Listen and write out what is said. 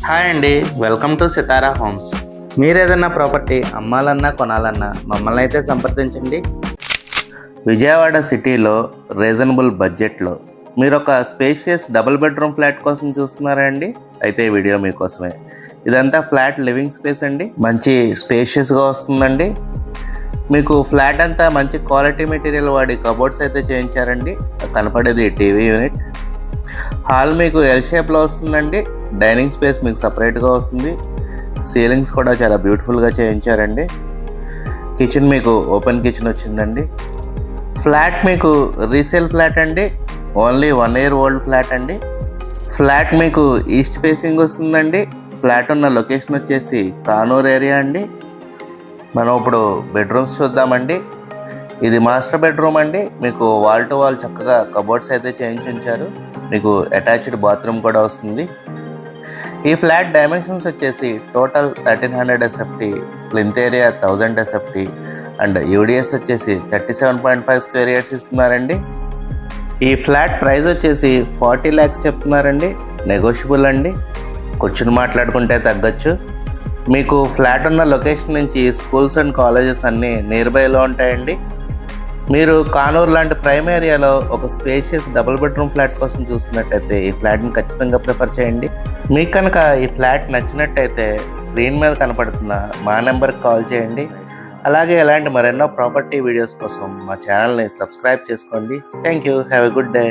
Hi అండి, welcome to Sitara homes. మీరు ఏదైనా ప్రాపర్టీ అమ్మాలన్నా కొనాలన్నా మమ్మల్ని అయితే సంప్రదించండి. విజయవాడ సిటీలో రీజనబుల్ బడ్జెట్లో మీరు ఒక స్పేషియస్ డబుల్ బెడ్రూమ్ ఫ్లాట్ కోసం చూస్తున్నారా అండి? అయితే ఈ వీడియో మీకోసమే. ఇదంతా ఫ్లాట్ లివింగ్ స్పేస్ అండి. మంచి స్పేషియస్గా వస్తుందండి. మీకు ఫ్లాట్ అంతా మంచి క్వాలిటీ మెటీరియల్ వాడి కబోర్డ్స్ అయితే చేయించారండి. కనపడేది టీవీ యూనిట్. హాల్ మీకు ఎల్ షేప్లో వస్తుందండి. డైనింగ్ స్పేస్ మీకు సపరేట్గా వస్తుంది. సీలింగ్స్ కూడా చాలా బ్యూటిఫుల్గా చేయించారండి. కిచెన్ మీకు ఓపెన్ కిచెన్ వచ్చిందండి. ఫ్లాట్ మీకు రీసేల్ ఫ్లాట్ అండి. ఓన్లీ 1 year ఓల్డ్ ఫ్లాట్ అండి. ఫ్లాట్ మీకు ఈస్ట్ ఫేసింగ్ వస్తుందండి. ఫ్లాట్ ఉన్న లొకేషన్ వచ్చేసి కానూర్ ఏరియా అండి. మనం ఇప్పుడు బెడ్రూమ్స్ చూద్దామండి. ఇది మాస్టర్ బెడ్రూమ్ అండి. మీకు వాల్ టు వాల్ చక్కగా కబోర్డ్స్ అయితే చేయించారు. మీకు అటాచ్డ్ బాత్రూమ్ కూడా వస్తుంది. ఈ ఫ్లాట్ డైమెన్షన్స్ వచ్చేసి total 1300 SFT, plinth area 1000 SFT and UDS వచ్చేసి 37.5 square yards ఇస్తున్నారండి. ఈ ఫ్లాట్ ప్రైస్ వచ్చేసి 40 lakhs చెప్తున్నారండి. నెగోషియబుల్ అండి. కూర్చుని మాట్లాడుకుంటే తగ్గచ్చు. మీకు ఫ్లాట్ ఉన్న లొకేషన్ నుంచి స్కూల్స్ అండ్ కాలేజెస్ అన్నీ నియర్ బైలో ఉంటాయండి. మీరు కానూరు లాంటి ప్రైమ్ ఏరియాలో ఒక స్పేషియస్ డబుల్ బెడ్రూమ్ ఫ్లాట్ కోసం చూస్తున్నట్టయితే ఈ ఫ్లాట్ని ఖచ్చితంగా ప్రిఫర్ చేయండి. మీకు కనుక ఈ ఫ్లాట్ నచ్చినట్టయితే స్క్రీన్ మీద కనపడుతున్న మా నెంబర్కి కాల్ చేయండి. అలాగే ఇలాంటి మరెన్నో ప్రాపర్టీ వీడియోస్ కోసం మా ఛానల్ని సబ్స్క్రైబ్ చేసుకోండి. Thank you. Have a good day.